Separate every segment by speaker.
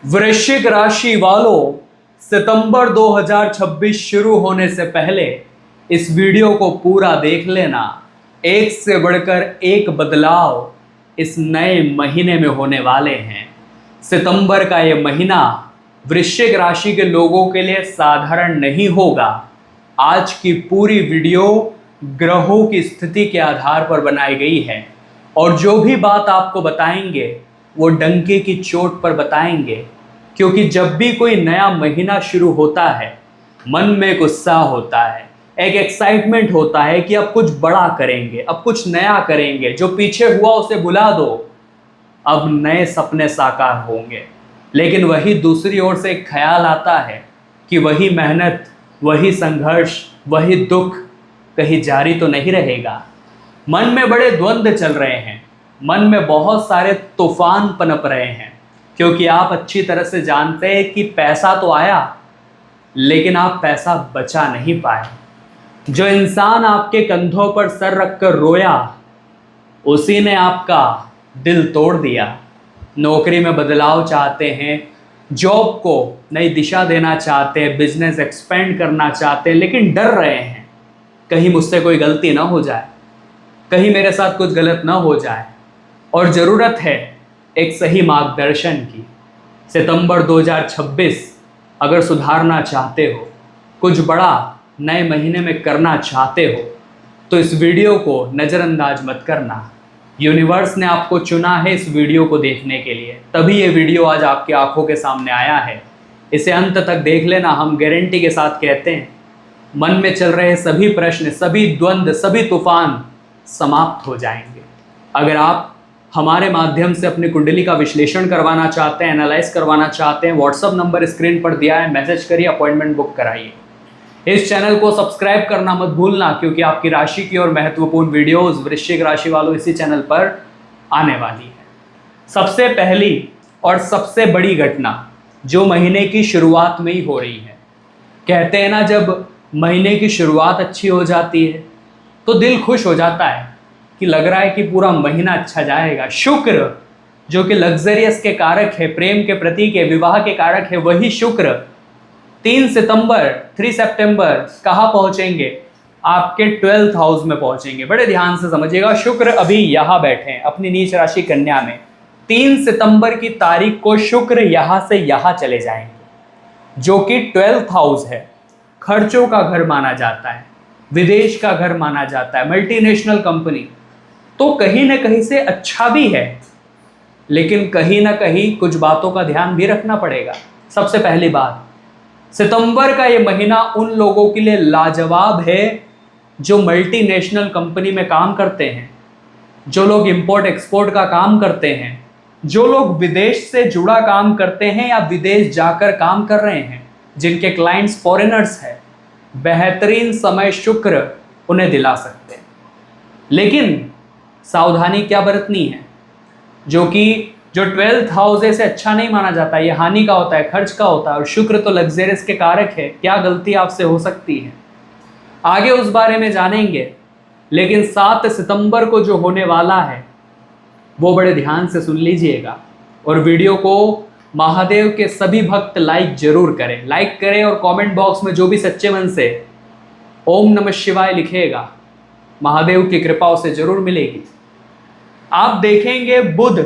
Speaker 1: वृश्चिक राशि वालों, सितंबर 2026 शुरू होने से पहले इस वीडियो को पूरा देख लेना। एक से बढ़कर एक बदलाव इस नए महीने में होने वाले हैं। सितंबर का ये महीना वृश्चिक राशि के लोगों के लिए साधारण नहीं होगा। आज की पूरी वीडियो ग्रहों की स्थिति के आधार पर बनाई गई है और जो भी बात आपको बताएंगे वो डंके की चोट पर बताएंगे, क्योंकि जब भी कोई नया महीना शुरू होता है मन में एक उत्साह होता है, एक एक्साइटमेंट होता है कि अब कुछ बड़ा करेंगे, अब कुछ नया करेंगे, जो पीछे हुआ उसे भुला दो, अब नए सपने साकार होंगे। लेकिन वही दूसरी ओर से एक ख्याल आता है कि वही मेहनत, वही संघर्ष, वही दुख कहीं जारी तो नहीं रहेगा। मन में बड़े द्वंद्व चल रहे हैं, मन में बहुत सारे तूफान पनप रहे हैं, क्योंकि आप अच्छी तरह से जानते हैं कि पैसा तो आया लेकिन आप पैसा बचा नहीं पाए। जो इंसान आपके कंधों पर सर रखकर रोया उसी ने आपका दिल तोड़ दिया। नौकरी में बदलाव चाहते हैं, जॉब को नई दिशा देना चाहते हैं, बिजनेस एक्सपेंड करना चाहते हैं, लेकिन डर रहे हैं कहीं मुझसे कोई गलती ना हो जाए, कहीं मेरे साथ कुछ गलत ना हो जाए, और ज़रूरत है एक सही मार्गदर्शन की। सितंबर 2026 अगर सुधारना चाहते हो, कुछ बड़ा नए महीने में करना चाहते हो, तो इस वीडियो को नज़रअंदाज मत करना। यूनिवर्स ने आपको चुना है इस वीडियो को देखने के लिए, तभी ये वीडियो आज आपकी आंखों के सामने आया है। इसे अंत तक देख लेना। हम गारंटी के साथ कहते हैं मन में चल रहे सभी प्रश्न, सभी द्वंद्व, सभी तूफान समाप्त हो जाएंगे। अगर आप हमारे माध्यम से अपनी कुंडली का विश्लेषण करवाना चाहते हैं, एनालाइज करवाना चाहते हैं, व्हाट्सअप नंबर स्क्रीन पर दिया है, मैसेज करिए, अपॉइंटमेंट बुक कराइए। इस चैनल को सब्सक्राइब करना मत भूलना, क्योंकि आपकी राशि की और महत्वपूर्ण वीडियोस वृश्चिक राशि वालों इसी चैनल पर आने वाली है। सबसे पहली और सबसे बड़ी घटना जो महीने की शुरुआत में ही हो रही है। कहते हैं ना, जब महीने की शुरुआत अच्छी हो जाती है तो दिल खुश हो जाता है कि लग रहा है कि पूरा महीना अच्छा जाएगा। शुक्र जो कि लग्जरियस के कारक है, प्रेम के प्रतीक है, विवाह के कारक है, वही शुक्र 3 सितंबर कहाँ पहुंचेंगे? आपके 12th हाउस में पहुंचेंगे। बड़े ध्यान से समझिएगा, शुक्र अभी यहाँ बैठे हैं अपनी नीच राशि कन्या में। 3 सितंबर की तारीख को शुक्र यहाँ से यहाँ चले जाएंगे, जो कि 12th हाउस है। खर्चों का घर माना जाता है, विदेश का घर माना जाता है, मल्टीनेशनल कंपनी, तो कहीं ना कहीं से अच्छा भी है, लेकिन कहीं ना कहीं कुछ बातों का ध्यान भी रखना पड़ेगा। सबसे पहली बात, सितंबर का ये महीना उन लोगों के लिए लाजवाब है जो मल्टीनेशनल कंपनी में काम करते हैं, जो लोग इंपोर्ट एक्सपोर्ट का काम करते हैं, जो लोग विदेश से जुड़ा काम करते हैं या विदेश जाकर काम कर रहे हैं, जिनके क्लाइंट्स फॉरेनर्स हैं। बेहतरीन समय शुक्र उन्हें दिला सकते हैं, लेकिन सावधानी क्या बरतनी है? जो 12th हाउस से अच्छा नहीं माना जाता, ये हानि का होता है, खर्च का होता है, और शुक्र तो लग्जरियस के कारक है। क्या गलती आपसे हो सकती है, आगे उस बारे में जानेंगे। लेकिन 7 सितंबर को जो होने वाला है वो बड़े ध्यान से सुन लीजिएगा, और वीडियो को महादेव के सभी भक्त लाइक जरूर करें। लाइक करें और कमेंट बॉक्स में जो भी सच्चे मन से ओम नमः शिवाय लिखेगा, महादेव की कृपा उसे जरूर मिलेगी। आप देखेंगे बुध,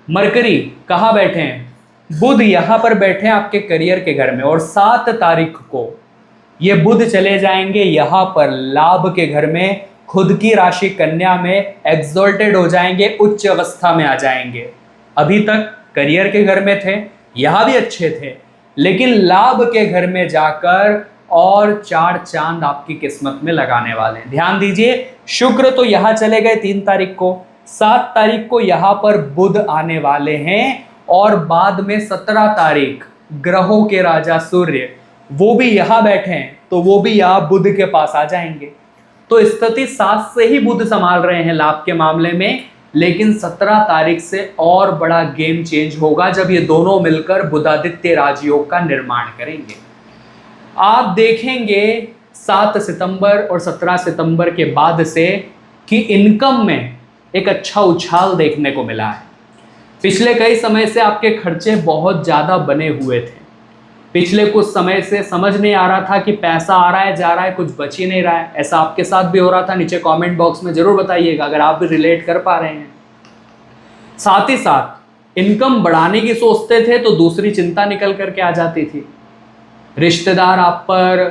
Speaker 1: मरकरी कहाँ बैठे हैं? बुध यहाँ पर बैठे हैं आपके करियर के घर में, और 7 तारीख को ये बुध चले जाएंगे यहाँ पर लाभ के घर में, खुद की राशि कन्या में एक्सॉल्टेड हो जाएंगे, उच्च अवस्था में आ जाएंगे। अभी तक करियर के घर में थे, यहाँ भी अच्छे थे, लेकिन लाभ के घर में जाकर और 4 चांद आपकी किस्मत में लगाने वाले हैं। ध्यान दीजिए, शुक्र तो यहाँ चले गए 3 तारीख को, 7 तारीख को यहाँ पर बुध आने वाले हैं, और बाद में 17 तारीख ग्रहों के राजा सूर्य वो भी यहाँ बैठे हैं, तो वो भी यहाँ बुध के पास आ जाएंगे। तो स्थिति 7 से ही बुध संभाल रहे हैं लाभ के मामले में, लेकिन 17 तारीख से और बड़ा गेम चेंज होगा जब ये दोनों मिलकर बुधादित्य राजयोग का निर्माण करेंगे। आप देखेंगे 7 सितंबर और 17 सितंबर के बाद से कि इनकम में एक अच्छा उछाल देखने को मिला है। पिछले कई समय से आपके खर्चे बहुत ज़्यादा बने हुए थे। पिछले कुछ समय से समझ नहीं आ रहा था कि पैसा आ रहा है जा रहा है, कुछ बच ही नहीं रहा है। ऐसा आपके साथ भी हो रहा था? नीचे कमेंट बॉक्स में ज़रूर बताइएगा अगर आप भी रिलेट कर पा रहे हैं। साथ ही साथ इनकम बढ़ाने की सोचते थे तो दूसरी चिंता निकल करके आ जाती थी। रिश्तेदार आप पर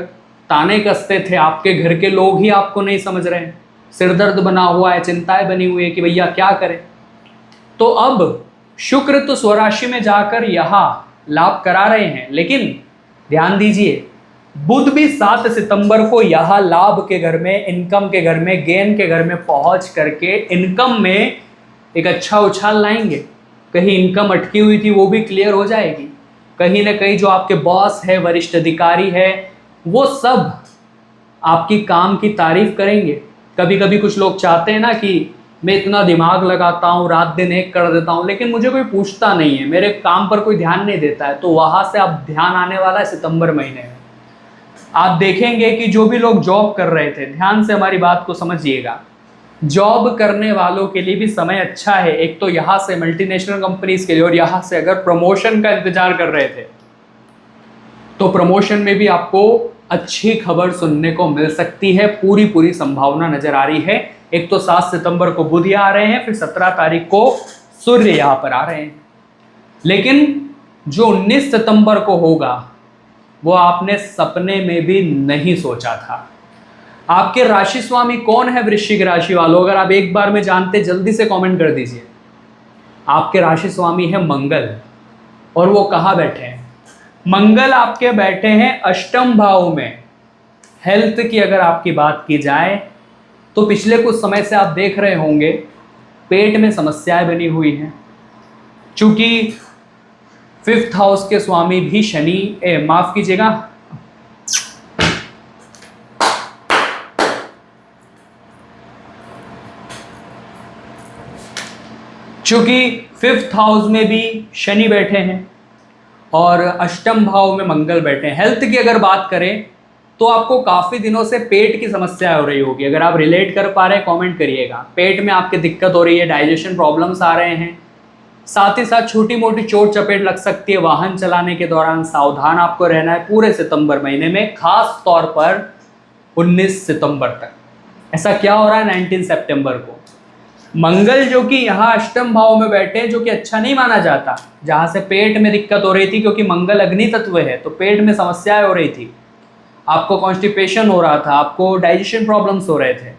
Speaker 1: ताने कसते थे, आपके घर के लोग ही आपको नहीं समझ रहे हैं, सिरदर्द बना हुआ है, चिंताएं बनी हुई है कि भैया क्या करें। तो अब शुक्र तो स्वराशि में जाकर यहाँ लाभ करा रहे हैं, लेकिन ध्यान दीजिए बुध भी 7 सितंबर को यहाँ लाभ के घर में, इनकम के घर में, गेन के घर में पहुंच करके इनकम में एक अच्छा उछाल लाएंगे। कहीं इनकम अटकी हुई थी वो भी क्लियर हो जाएगी। कहीं ना कहीं जो आपके बॉस है, वरिष्ठ अधिकारी है, वो सब आपकी काम की तारीफ करेंगे। कभी कभी कुछ लोग चाहते हैं ना कि मैं इतना दिमाग लगाता हूँ, रात दिन एक कर देता हूँ, लेकिन मुझे कोई पूछता नहीं है, मेरे काम पर कोई ध्यान नहीं देता है। तो वहाँ से अब ध्यान आने वाला है सितंबर महीने में। आप देखेंगे कि जो भी लोग जॉब कर रहे थे, ध्यान से हमारी बात को समझिएगा, जॉब करने वालों के लिए भी समय अच्छा है। एक तो यहाँ से मल्टीनेशनल कंपनीज के लिए, और यहाँ से अगर प्रमोशन का इंतजार कर रहे थे तो प्रमोशन में भी आपको अच्छी खबर सुनने को मिल सकती है। पूरी संभावना नजर आ रही है। एक तो 7 सितंबर को बुध आ रहे हैं, फिर 17 तारीख को सूर्य यहाँ पर आ रहे हैं। लेकिन जो 19 सितंबर को होगा वो आपने सपने में भी नहीं सोचा था। आपके राशि स्वामी कौन है वृश्चिक राशि वालों? अगर आप एक बार में जानते जल्दी से कमेंट कर दीजिए। आपके राशि स्वामी है मंगल, और वो कहाँ बैठे हैं? मंगल आपके बैठे हैं अष्टम भाव में। हेल्थ की अगर आपकी बात की जाए तो पिछले कुछ समय से आप देख रहे होंगे पेट में समस्याएं बनी हुई हैं। चूंकि 5th हाउस के स्वामी भी शनि, माफ कीजिएगा, चूंकि 5th हाउस में भी शनि बैठे हैं और अष्टम भाव में मंगल बैठे हैं। हेल्थ की अगर बात करें तो आपको काफ़ी दिनों से पेट की समस्या हो रही होगी। अगर आप रिलेट कर पा रहे हैं कमेंट करिएगा। पेट में आपकी दिक्कत हो रही है, डाइजेशन प्रॉब्लम्स आ रहे हैं, साथ ही साथ छोटी मोटी चोट चपेट लग सकती है। वाहन चलाने के दौरान सावधान आपको रहना है पूरे सितंबर महीने में, खास तौर पर 19 सितंबर तक। ऐसा क्या हो रहा है? 19 सितंबर को मंगल जो कि यहाँ अष्टम भाव में बैठे हैं, जो कि अच्छा नहीं माना जाता, जहाँ से पेट में दिक्कत हो रही थी, क्योंकि मंगल अग्नि तत्व है तो पेट में समस्याएं हो रही थी, आपको कॉन्स्टिपेशन हो रहा था, आपको डाइजेशन प्रॉब्लम्स हो रहे थे,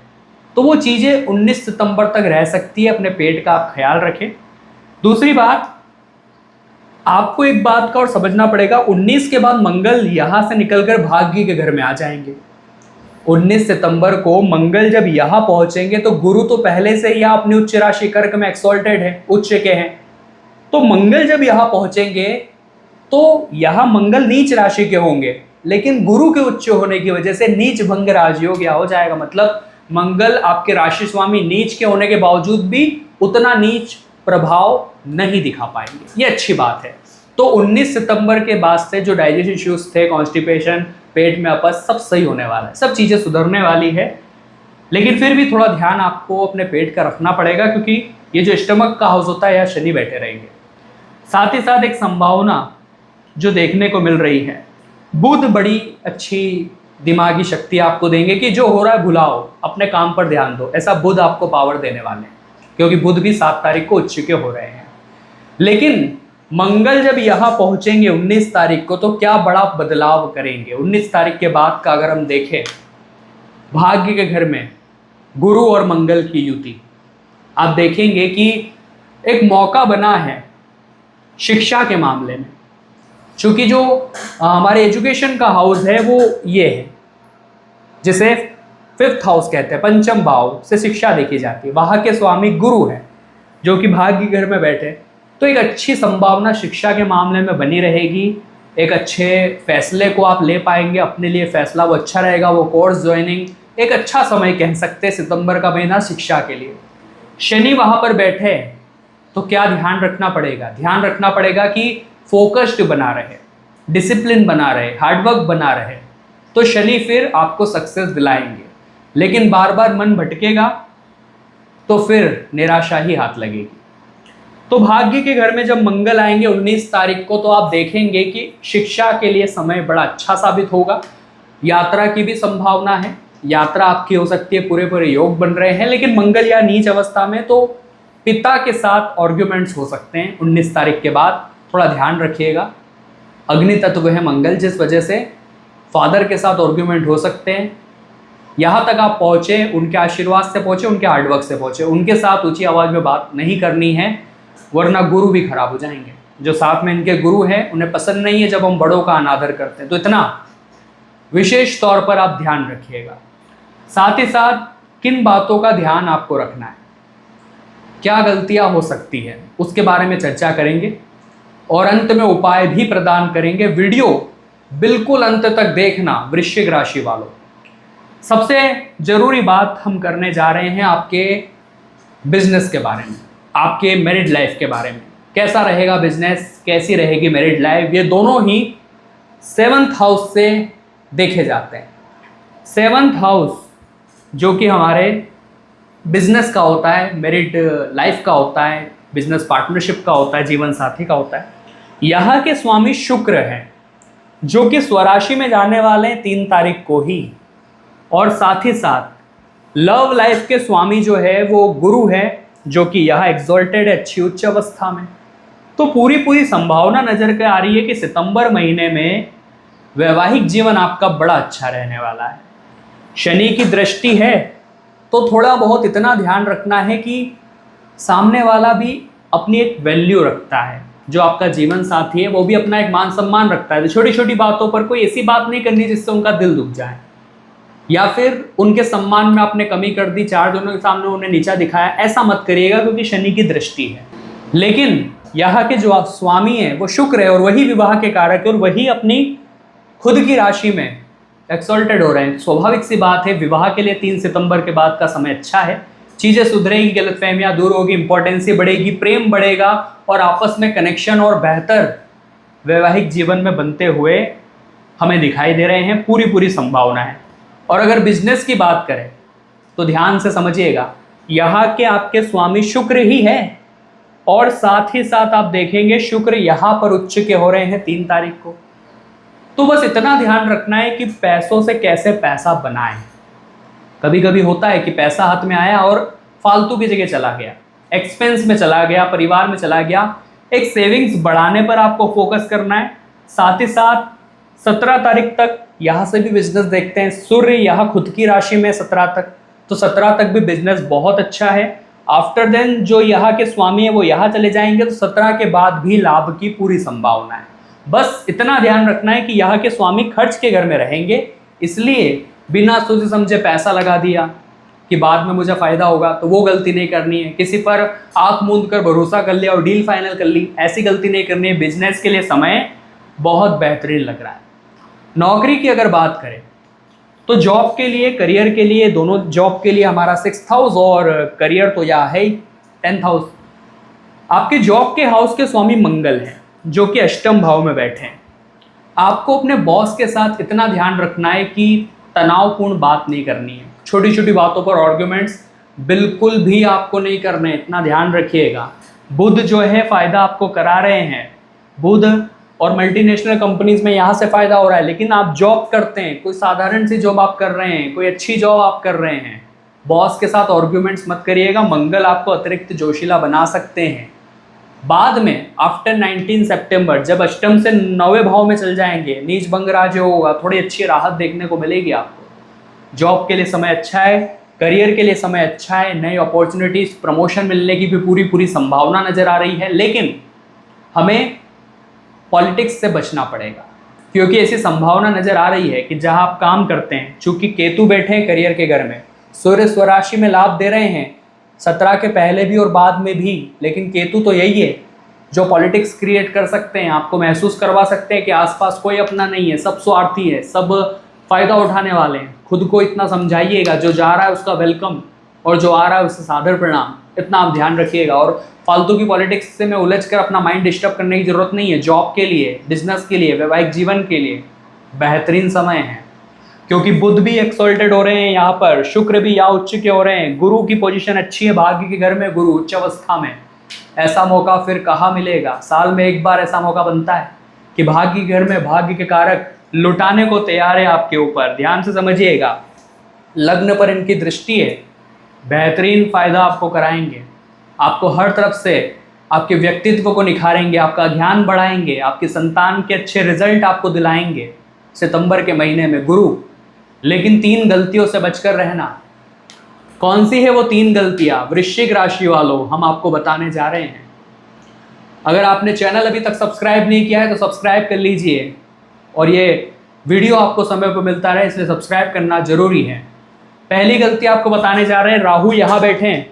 Speaker 1: तो वो चीज़ें 19 सितंबर तक रह सकती है। अपने पेट का आप ख्याल रखें। दूसरी बात, आपको एक बात का और समझना पड़ेगा, 19 के बाद मंगल यहाँ से निकलकर भाग्य के घर में आ जाएंगे। 19 सितंबर को मंगल जब यहाँ पहुंचेंगे तो गुरु तो पहले से ही अपनी उच्च राशि कर्क में एक्सॉल्टेड है, उच्च के हैं, तो मंगल जब यहाँ पहुंचेंगे तो यहाँ मंगल नीच राशि के होंगे, लेकिन गुरु के उच्च होने की वजह से नीच भंग राजयोग यहाँ हो जाएगा। मतलब मंगल आपके राशि स्वामी नीच के होने के बावजूद भी उतना नीच प्रभाव नहीं दिखा पाएंगे, ये अच्छी बात है। तो 19 सितंबर के बाद से जो डाइजेशन इश्यूज थे, कॉन्स्टिपेशन, पेट में अपच, सब सही होने वाला है, सब चीज़ें सुधरने वाली है। लेकिन फिर भी थोड़ा ध्यान आपको अपने पेट का रखना पड़ेगा, क्योंकि ये जो स्टमक का हाउस होता है यहाँ शनि बैठे रहेंगे। साथ ही साथ एक संभावना जो देखने को मिल रही है, बुध बड़ी अच्छी दिमागी शक्ति आपको देंगे कि जो हो रहा है भुलाओ, अपने काम पर ध्यान दो। ऐसा बुध आपको पावर देने वाले हैं, क्योंकि बुध भी 7 तारीख को उच्च के हो रहे हैं। लेकिन मंगल जब यहाँ पहुंचेंगे 19 तारीख को तो क्या बड़ा बदलाव करेंगे। 19 तारीख के बाद का अगर हम देखें, भाग्य के घर में गुरु और मंगल की युति, आप देखेंगे कि एक मौका बना है शिक्षा के मामले में। चूंकि जो हमारे एजुकेशन का हाउस है वो ये है, जिसे 5th हाउस कहते हैं, पंचम भाव से शिक्षा देखी जाती है, वहाँ के स्वामी गुरु है जो कि भाग्य घर में बैठे। तो एक अच्छी संभावना शिक्षा के मामले में बनी रहेगी। एक अच्छे फैसले को आप ले पाएंगे, अपने लिए फैसला वो अच्छा रहेगा, वो कोर्स ज्वाइनिंग, एक अच्छा समय कह सकते हैं सितंबर का महीना शिक्षा के लिए। शनि वहाँ पर बैठे तो क्या ध्यान रखना पड़ेगा? ध्यान रखना पड़ेगा कि फोकस्ड बना रहे, डिसिप्लिन बना रहे, हार्डवर्क बना रहे, तो शनि फिर आपको सक्सेस दिलाएंगे। लेकिन बार बार मन भटकेगा तो फिर निराशा ही हाथ लगेगी। तो भाग्य के घर में जब मंगल आएंगे 19 तारीख को, तो आप देखेंगे कि शिक्षा के लिए समय बड़ा अच्छा साबित होगा। यात्रा की भी संभावना है, यात्रा आपकी हो सकती है, पूरे पूरे योग बन रहे हैं। लेकिन मंगल या नीच अवस्था में, तो पिता के साथ आर्ग्यूमेंट्स हो सकते हैं 19 तारीख के बाद, थोड़ा ध्यान रखिएगा। अग्नि तत्व है मंगल, जिस वजह से फादर के साथ आर्ग्यूमेंट हो सकते हैं। यहाँ तक आप पहुँचे उनके आशीर्वाद से पहुँचे, उनके हार्डवर्क से पहुँचे। उनके साथ ऊंची आवाज़ में बात नहीं करनी है, वरना गुरु भी खराब हो जाएंगे। जो साथ में इनके गुरु हैं उन्हें पसंद नहीं है जब हम बड़ों का अनादर करते हैं। तो इतना विशेष तौर पर आप ध्यान रखिएगा। साथ ही साथ किन बातों का ध्यान आपको रखना है, क्या गलतियां हो सकती है, उसके बारे में चर्चा करेंगे और अंत में उपाय भी प्रदान करेंगे। वीडियो बिल्कुल अंत तक देखना वृश्चिक राशि वालों। सबसे जरूरी बात हम करने जा रहे हैं आपके बिजनेस के बारे में, आपके मैरिड लाइफ के बारे में। कैसा रहेगा बिजनेस, कैसी रहेगी मैरिड लाइफ, ये दोनों ही 7th हाउस से देखे जाते हैं। 7th हाउस जो कि हमारे बिजनेस का होता है, मैरिड लाइफ का होता है, बिजनेस पार्टनरशिप का होता है, जीवन साथी का होता है। यहाँ के स्वामी शुक्र हैं, जो कि स्वराशि में जाने वाले हैं 3 तारीख को ही। और साथ ही साथ लव लाइफ के स्वामी जो है वो गुरु है, जो कि यहाँ एग्जॉल्टेड है, अच्छी उच्च अवस्था में। तो पूरी संभावना नजर के आ रही है कि सितंबर महीने में वैवाहिक जीवन आपका बड़ा अच्छा रहने वाला है। शनि की दृष्टि है, तो थोड़ा बहुत इतना ध्यान रखना है कि सामने वाला भी अपनी एक वैल्यू रखता है, जो आपका जीवन साथी है वो भी अपना एक मान सम्मान रखता है। तो छोटी छोटी बातों पर कोई ऐसी बात नहीं करनी जिससे उनका दिल दुख जाए, या फिर उनके सम्मान में आपने कमी कर दी, 4 जनों के सामने उन्हें नीचा दिखाया, ऐसा मत करिएगा, क्योंकि शनि की दृष्टि है। लेकिन यहाँ के जो स्वामी है वो शुक्र है, और वही विवाह के कारक है, और वही अपनी खुद की राशि में एक्सॉल्टेड हो रहे हैं। स्वाभाविक सी बात है, विवाह के लिए 3 सितंबर के बाद का समय अच्छा है। चीज़ें सुधरेगी, गलतफहमियां दूर होगी, इंपॉर्टेंसी बढ़ेगी, प्रेम बढ़ेगा, और आपस में कनेक्शन और बेहतर वैवाहिक जीवन में बनते हुए हमें दिखाई दे रहे हैं। पूरी संभावना है। और अगर बिजनेस की बात करें तो ध्यान से समझिएगा, यहाँ के आपके स्वामी शुक्र ही है, और साथ ही साथ आप देखेंगे शुक्र यहाँ पर उच्च के हो रहे हैं 3 तारीख को। तो बस इतना ध्यान रखना है कि पैसों से कैसे पैसा बनाएं। कभी कभी होता है कि पैसा हाथ में आया और फालतू की जगह चला गया, एक्सपेंस में चला गया, परिवार में चला गया। एक सेविंग्स बढ़ाने पर आपको फोकस करना है। साथ ही साथ 17 तारीख तक यहाँ से भी बिजनेस देखते हैं। सूर्य यहाँ खुद की राशि में 17 तक, तो 17 तक भी बिजनेस बहुत अच्छा है। आफ्टर देन जो यहाँ के स्वामी है वो यहाँ चले जाएंगे, तो 17 के बाद भी लाभ की पूरी संभावना है। बस इतना ध्यान रखना है कि यहाँ के स्वामी खर्च के घर में रहेंगे, इसलिए बिना सोचे समझे पैसा लगा दिया कि बाद में मुझे फायदा होगा, तो वो गलती नहीं करनी है। किसी पर आंख मूंद कर भरोसा कर लिया और डील फाइनल कर ली, ऐसी गलती नहीं करनी है। बिजनेस के लिए समय बहुत बेहतरीन लग रहा है। नौकरी की अगर बात करें तो जॉब के लिए, करियर के लिए, दोनों जॉब के लिए हमारा 6th हाउस, और करियर तो यह है ही 10th हाउस। आपके जॉब के हाउस के स्वामी मंगल हैं, जो कि अष्टम भाव में बैठे हैं। आपको अपने बॉस के साथ इतना ध्यान रखना है कि तनावपूर्ण बात नहीं करनी है। छोटी छोटी बातों पर आर्ग्यूमेंट्स बिल्कुल भी आपको नहीं करने, इतना ध्यान रखिएगा। बुध जो है फायदा आपको करा रहे हैं, बुध और मल्टीनेशनल कंपनीज में यहाँ से फायदा हो रहा है। लेकिन आप जॉब करते हैं, कोई साधारण सी जॉब आप कर रहे हैं, कोई अच्छी जॉब आप कर रहे हैं, बॉस के साथ आर्ग्यूमेंट्स मत करिएगा। मंगल आपको अतिरिक्त जोशीला बना सकते हैं। बाद में आफ्टर 19 सितंबर जब अष्टम से 9वें भाव में चल जाएंगे, नीच भंग राज होगा, थोड़ी अच्छी राहत देखने को मिलेगी आपको। जॉब के लिए समय अच्छा है, करियर के लिए समय अच्छा है, नई अपॉर्चुनिटीज, प्रमोशन मिलने की भी पूरी संभावना नजर आ रही है। लेकिन हमें पॉलिटिक्स से बचना पड़ेगा, क्योंकि ऐसी संभावना नजर आ रही है कि जहां आप काम करते हैं, चूंकि केतु बैठे हैं करियर के घर में, सूर्य स्वराशि में लाभ दे रहे हैं 17 के पहले भी और बाद में भी। लेकिन केतु तो यही है जो पॉलिटिक्स क्रिएट कर सकते हैं, आपको महसूस करवा सकते हैं कि आसपास कोई अपना नहीं है, सब स्वार्थी है, सब फायदा उठाने वाले हैं। खुद को इतना समझाइएगा, जो जा रहा है उसका वेलकम और जो आ रहा है उससे सादर प्रणाम, इतना आप ध्यान रखिएगा। और फालतू की पॉलिटिक्स से में उलझ कर अपना माइंड डिस्टर्ब करने की जरूरत नहीं है। जॉब के लिए, बिजनेस के लिए, वैवाहिक जीवन के लिए बेहतरीन समय है, क्योंकि बुध भी एक्सॉल्टेड हो रहे हैं यहाँ पर, शुक्र भी यहाँ उच्च के हो रहे हैं, गुरु की पोजीशन अच्छी है, भाग्य के घर में गुरु उच्च अवस्था में, ऐसा मौका फिर कहाँ मिलेगा। साल में एक बार ऐसा मौका बनता है कि भाग्य के घर में भाग्य के कारक लुटाने को तैयार है आपके ऊपर। ध्यान से समझिएगा, लग्न पर इनकी दृष्टि है, बेहतरीन फायदा आपको कराएंगे, आपको हर तरफ से आपके व्यक्तित्व को निखारेंगे, आपका ध्यान बढ़ाएंगे, आपकी संतान के अच्छे रिजल्ट आपको दिलाएंगे सितंबर के महीने में गुरु। लेकिन 3 गलतियों से बचकर रहना। कौन सी है वो 3 गलतियां वृश्चिक राशि वालों, हम आपको बताने जा रहे हैं। अगर आपने चैनल अभी तक सब्सक्राइब नहीं किया है तो सब्सक्राइब कर लीजिए, और ये वीडियो आपको समय पर मिलता रहे इसलिए सब्सक्राइब करना जरूरी है। पहली गलती आपको बताने जा रहे हैं, राहु यहाँ बैठे हैं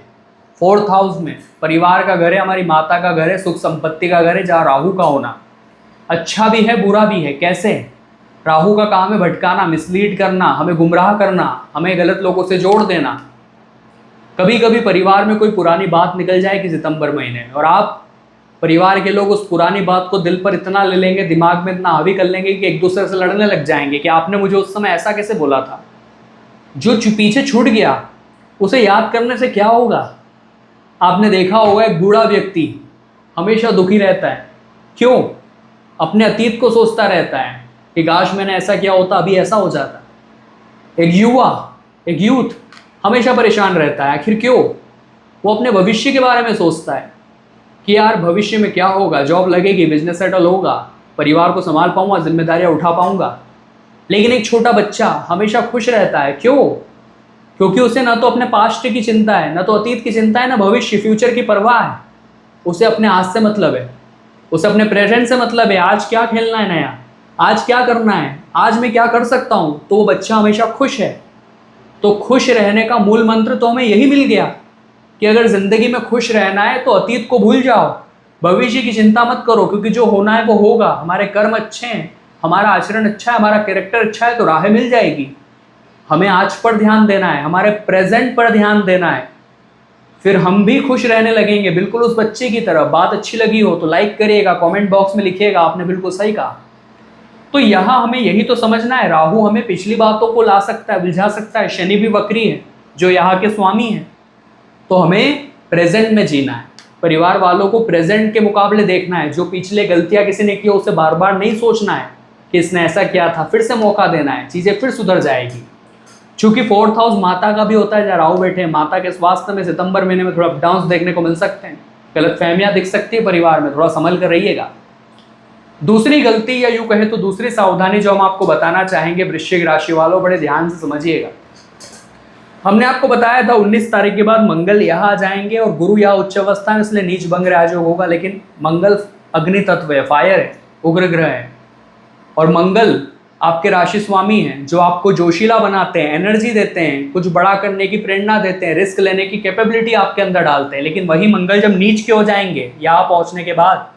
Speaker 1: 4th हाउस में, परिवार का घर है, हमारी माता का घर है, सुख संपत्ति का घर है, जहाँ राहु का होना अच्छा भी है बुरा भी है। कैसे? राहु का काम है भटकाना, मिसलीड करना, हमें गुमराह करना, हमें गलत लोगों से जोड़ देना। कभी कभी परिवार में कोई पुरानी बात निकल जाए कि सितंबर महीने में, और आप परिवार के लोग उस पुरानी बात को दिल पर इतना ले लेंगे, दिमाग में इतना हावी कर लेंगे कि एक दूसरे से लड़ने लग जाएंगे कि आपने मुझे उस समय ऐसा कैसे बोला था। जो पीछे छूट गया उसे याद करने से क्या होगा। आपने देखा होगा एक बूढ़ा व्यक्ति हमेशा दुखी रहता है। क्यों? अपने अतीत को सोचता रहता है कि काश मैंने ऐसा किया होता, अभी ऐसा हो जाता। एक युवा, एक यूथ हमेशा परेशान रहता है। आखिर क्यों? वो अपने भविष्य के बारे में सोचता है कि यार भविष्य में क्या होगा, जॉब लगेगी, बिजनेस सेटल होगा, परिवार को संभाल पाऊंगा, जिम्मेदारियां उठा पाऊंगा। लेकिन एक छोटा बच्चा हमेशा खुश रहता है। क्यों? क्योंकि उसे ना तो अपने पास्ट की चिंता है, ना तो अतीत की चिंता है, ना भविष्य फ्यूचर की परवाह है। उसे अपने आज से मतलब है, उसे अपने प्रेजेंट से मतलब है। आज क्या खेलना है नया, आज क्या करना है, आज मैं क्या कर सकता हूँ, तो वो बच्चा हमेशा खुश है। तो खुश रहने का मूल मंत्र तो हमें यही मिल गया कि अगर ज़िंदगी में खुश रहना है तो अतीत को भूल जाओ, भविष्य की चिंता मत करो, क्योंकि जो होना है वो होगा। हमारे कर्म अच्छे हैं, हमारा आचरण अच्छा है, हमारा कैरेक्टर अच्छा है तो राहें मिल जाएगी। हमें आज पर ध्यान देना है, हमारे प्रेजेंट पर ध्यान देना है, फिर हम भी खुश रहने लगेंगे, बिल्कुल उस बच्चे की तरह। बात अच्छी लगी हो तो लाइक करिएगा, कमेंट बॉक्स में लिखिएगा आपने बिल्कुल सही कहा। तो यहाँ हमें यही तो समझना है, राहु हमें पिछली बातों को ला सकता है, बुझा सकता है, शनि भी वक्री है जो यहाँ के स्वामी हैं। तो हमें प्रेजेंट में जीना है, परिवार वालों को प्रेजेंट के मुकाबले देखना है। जो पिछले गलतियां किसी ने की उसे बार बार नहीं सोचना है कि इसने ऐसा किया था, फिर से मौका देना है, चीज़ें फिर सुधर जाएगी। चूंकि 4th हाउस माता का भी होता है, जहाँ राहु बैठे हैं, माता के स्वास्थ्य में सितंबर महीने में थोड़ा अपडाउन्स देखने को मिल सकते हैं, गलतफहमियां दिख सकती है परिवार में, थोड़ा संभल कर रहिएगा। दूसरी गलती या यूं कहे तो दूसरी सावधानी जो हम आपको बताना चाहेंगे वृश्चिक राशि वालों, बड़े ध्यान से समझिएगा। हमने आपको बताया था 19 तारीख के बाद मंगल यहाँ आ जाएंगे और गुरु यहाँ उच्च अवस्था में, इसलिए नीच भंग राजयोग होगा। लेकिन मंगल अग्नि तत्व है, फायर है, उग्र ग्रह है, और मंगल आपके राशि स्वामी हैं जो आपको जोशीला बनाते हैं, एनर्जी देते हैं, कुछ बड़ा करने की प्रेरणा देते हैं, रिस्क लेने की कैपेबिलिटी आपके अंदर डालते हैं। लेकिन वही मंगल जब नीच के हो जाएंगे यहाँ पहुँचने के बाद,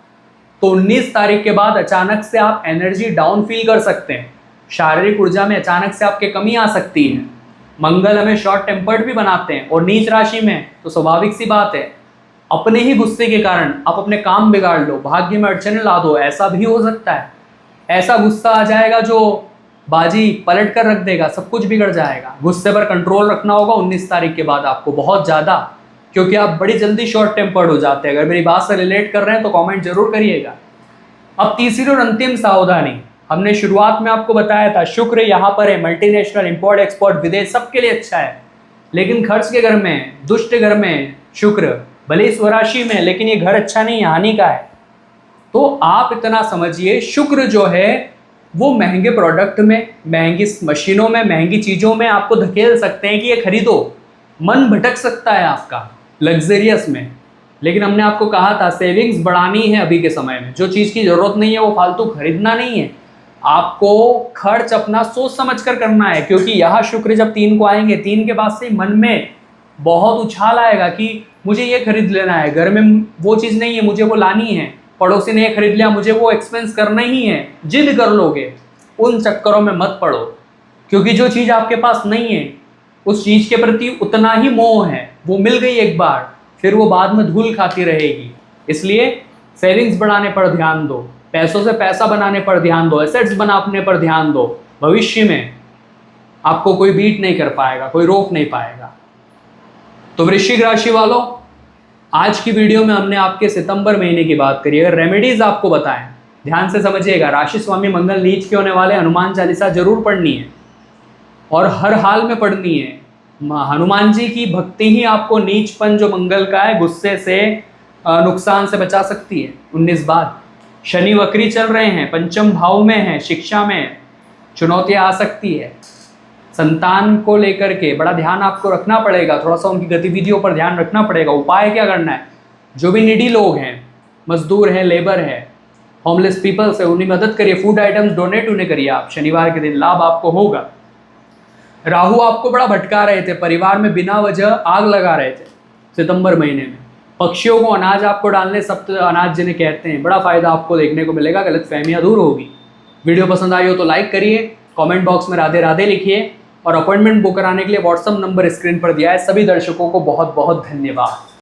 Speaker 1: तो 19 तारीख के बाद अचानक से आप एनर्जी डाउन फील कर सकते हैं, शारीरिक ऊर्जा में अचानक से आपके कमी आ सकती है। मंगल हमें शॉर्ट टेम्पर्ड भी बनाते हैं, और नीच राशि में तो स्वाभाविक सी बात है, अपने ही गुस्से के कारण आप अपने काम बिगाड़ लो, भाग्य में अड़चने ला दो, ऐसा भी हो सकता है। ऐसा गुस्सा आ जाएगा जो बाजी पलट कर रख देगा, सब कुछ बिगड़ जाएगा। गुस्से पर कंट्रोल रखना होगा 19 तारीख के बाद आपको बहुत ज़्यादा, क्योंकि आप बड़ी जल्दी शॉर्ट टेम्पर्ड हो जाते हैं। अगर मेरी बात से रिलेट कर रहे हैं तो कमेंट जरूर करिएगा। अब तीसरी और अंतिम सावधानी, हमने शुरुआत में आपको बताया था शुक्र यहाँ पर है, मल्टीनेशनल, इंपोर्ट एक्सपोर्ट, विदेश, सबके लिए अच्छा है। लेकिन खर्च के घर में, दुष्ट घर में शुक्र, भले ही स्वराशि में, लेकिन ये घर अच्छा नहीं है, हानि का है। तो आप इतना समझिए, शुक्र जो है वो महंगे प्रोडक्ट में, महंगी मशीनों में, महंगी चीज़ों में आपको धकेल सकते हैं कि ये खरीदो। मन भटक सकता है आपका लग्जरियस में। लेकिन हमने आपको कहा था सेविंग्स बढ़ानी है अभी के समय में, जो चीज़ की ज़रूरत नहीं है वो फालतू खरीदना नहीं है, आपको खर्च अपना सोच समझ कर करना है। क्योंकि यह शुक्र जब 3 को आएंगे, 3 के बाद से मन में बहुत उछाल आएगा कि मुझे ये खरीद लेना है, घर में वो चीज़ नहीं है मुझे वो लानी है, पड़ोसी ने ये खरीद लिया मुझे वो एक्सपेंस करना ही है, जिद कर लोगे। उन चक्करों में मत पड़ो, क्योंकि जो चीज़ आपके पास नहीं है उस चीज़ के प्रति उतना ही मोह है, वो मिल गई एक बार फिर वो बाद में धूल खाती रहेगी। इसलिए सेविंग्स बढ़ाने पर ध्यान दो, पैसों से पैसा बनाने पर ध्यान दो, एसेट्स बनाने पर ध्यान दो। भविष्य में आपको कोई बीट नहीं कर पाएगा, कोई रोक नहीं पाएगा। तो वृश्चिक राशि वालों, आज की वीडियो में हमने आपके सितंबर महीने की बात करी। अगर रेमेडीज आपको बताएं, ध्यान से समझिएगा। राशि स्वामी मंगल नीच के होने वाले, हनुमान चालीसा जरूर पढ़नी है और हर हाल में पढ़नी है। हनुमान जी की भक्ति ही आपको नीचपन जो मंगल का है, गुस्से से, नुकसान से बचा सकती है। 19 बार शनि वक्री चल रहे हैं, पंचम भाव में है, शिक्षा में चुनौतियां आ सकती है। संतान को लेकर के बड़ा ध्यान आपको रखना पड़ेगा, थोड़ा सा उनकी गतिविधियों पर ध्यान रखना पड़ेगा। उपाय क्या करना है? जो भी निडी लोग हैं, मजदूर है, लेबर है, होमलेस पीपल्स है, उन्हें मदद करिए। फूड आइटम्स डोनेट उन्हें करिए आप। शनिवार के दिन लाभ आपको होगा। राहु आपको बड़ा भटका रहे थे, परिवार में बिना वजह आग लगा रहे थे सितंबर महीने में। पक्षियों को अनाज आपको डालने, सप्त अनाज जिन्हें कहते हैं, बड़ा फायदा आपको देखने को मिलेगा। गलत फहमियाँ दूर होगी। वीडियो पसंद आई हो तो लाइक करिए, कमेंट बॉक्स में राधे राधे लिखिए और अपॉइंटमेंट बुक कराने के लिए व्हाट्सएप नंबर स्क्रीन पर दिया है। सभी दर्शकों को बहुत बहुत धन्यवाद।